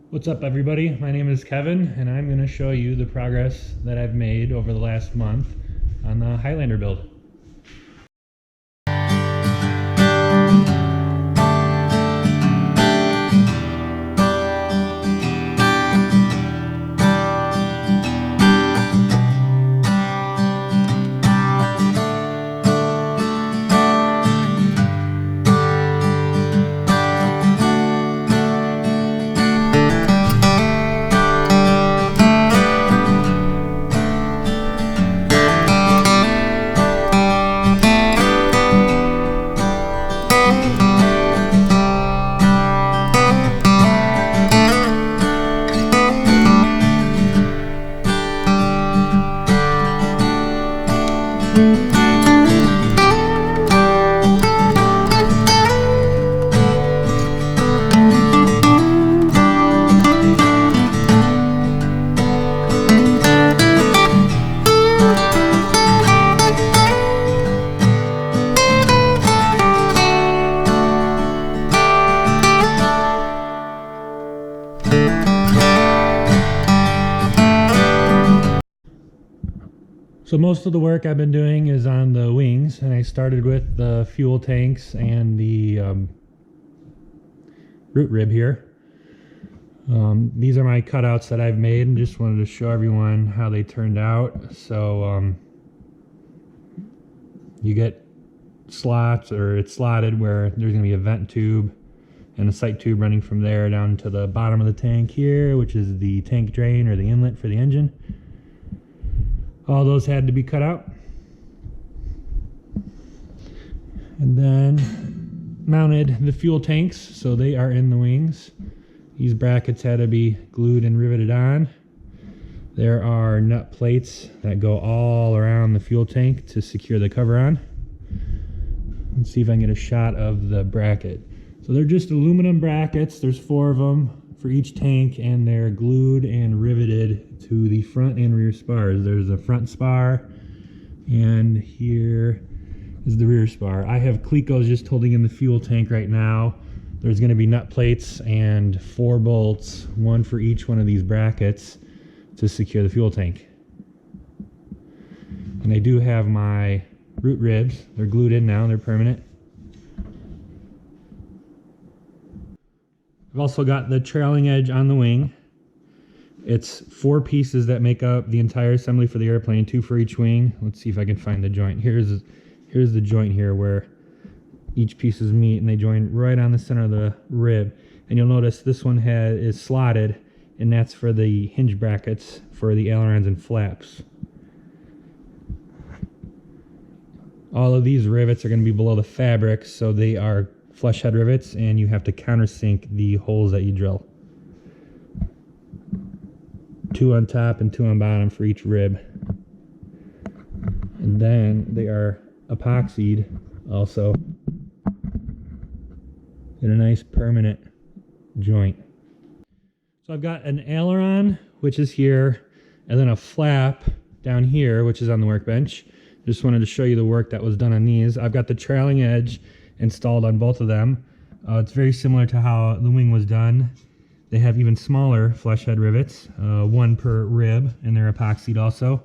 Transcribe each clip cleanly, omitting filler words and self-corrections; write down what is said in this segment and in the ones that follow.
What's up, everybody? My name is Kevin, and I'm going to show you the progress that I've made over the last month on the Highlander build. So most of the work I've been doing is on the wings, and I started with the fuel tanks and the root rib here. These are my cutouts that I've made, and just wanted to show everyone how they turned out. So you get slots, or it's slotted where there's going to be a vent tube and a sight tube running from there down to the bottom of the tank here, which is the tank drain or the inlet for the engine. All those had to be cut out. And then mounted the fuel tanks, so they are in the wings. These brackets had to be glued and riveted on. There are nut plates that go all around the fuel tank to secure the cover on. Let's see if I can get a shot of the bracket. So they're just aluminum brackets. There's 4 of them for each tank, and they're glued and riveted to the front and rear spars. There's a front spar, and here is the rear spar. I have clecos just holding in the fuel tank right now. There's going to be nut plates and 4 bolts, one for each one of these brackets to secure the fuel tank. And I do have my root ribs. They're glued in now, they're permanent. I've also got the trailing edge on the wing. It's 4 pieces that make up the entire assembly for the airplane, 2 for each wing. Let's see if I can find the joint. Here's the joint here where each pieces meet, and they join right on the center of the rib. And you'll notice this one is slotted, and that's for the hinge brackets for the ailerons and flaps. All of these rivets are going to be below the fabric, so they are flush head rivets, and you have to countersink the holes that you drill. 2 on top and 2 on bottom for each rib. And then they are epoxied also in a nice permanent joint. So I've got an aileron, which is here, and then a flap down here, which is on the workbench. Just wanted to show you the work that was done on these. I've got the trailing edge installed on both of them. It's very similar to how the wing was done. They have even smaller flush head rivets, 1 per rib, and they're epoxied also.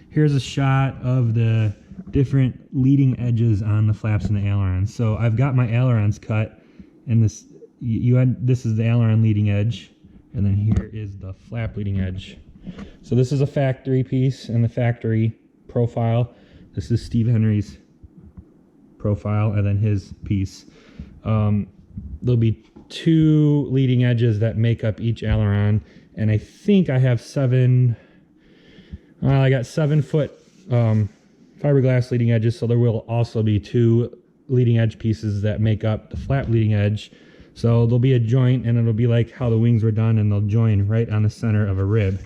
Here's a shot of the different leading edges on the flaps and the ailerons. So I've got my ailerons cut, and this is the aileron leading edge, and then here is the flap leading edge. So this is a factory piece and the factory profile. This is Steve Henry's profile, and then his piece. There'll be 2 leading edges that make up each aileron, and I think I have 7. I got 7-foot fiberglass leading edges, so there will also be 2 leading edge pieces that make up the flap leading edge. So there'll be a joint, and it'll be like how the wings were done, and they'll join right on the center of a rib.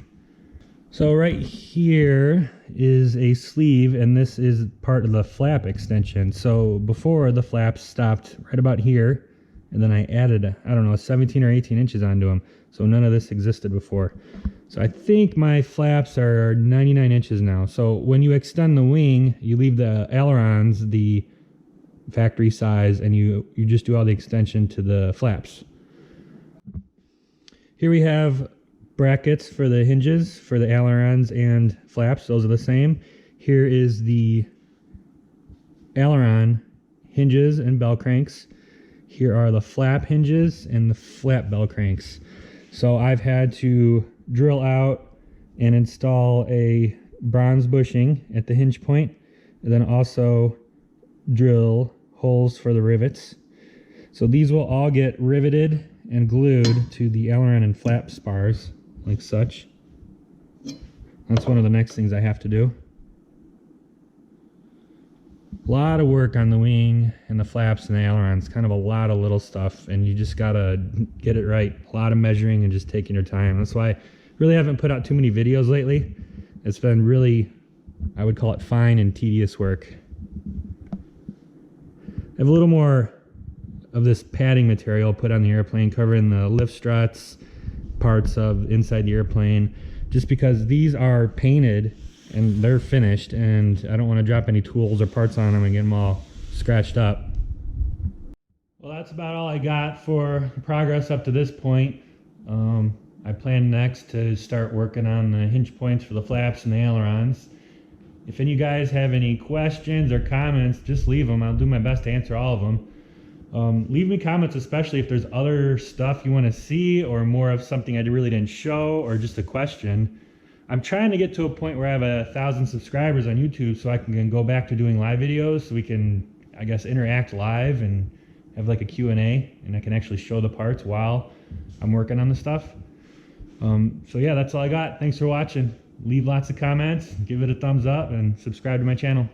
So right here is a sleeve, and this is part of the flap extension. So before, the flaps stopped right about here, and then I added, 17 or 18 inches onto them. So none of this existed before. So I think my flaps are 99 inches now. So when you extend the wing, you leave the ailerons the factory size, and you just do all the extension to the flaps. Here we have brackets for the hinges, for the ailerons and flaps. Those are the same. Here is the aileron hinges and bell cranks. Here are the flap hinges and the flap bell cranks. So I've had to drill out and install a bronze bushing at the hinge point, and then also drill holes for the rivets. So these will all get riveted and glued to the aileron and flap spars, like such. That's one of the next things I have to do. A lot of work on the wing and the flaps and the ailerons, kind of a lot of little stuff, and you just gotta get it right. A lot of measuring and just taking your time. That's why I really haven't put out too many videos lately. It's been really, I would call it fine and tedious work. I have a little more of this padding material put on the airplane, covering the lift struts, parts of inside the airplane, just because these are painted and they're finished, and I don't want to drop any tools or parts on them and get them all scratched up. Well, that's about all I got for progress up to this point. I plan next to start working on the hinge points for the flaps and the ailerons. If any of you guys have any questions or comments, just leave them. I'll do my best to answer all of them. Leave me comments, especially if there's other stuff you want to see, or more of something I really didn't show, or just a question. I'm trying to get to a point where I have 1,000 subscribers on YouTube, so I can go back to doing live videos, so we can, I guess, interact live and have like a Q&A, and I can actually show the parts while I'm working on the stuff. So yeah, that's all I got. Thanks for watching. Leave lots of comments, give it a thumbs up, and subscribe to my channel.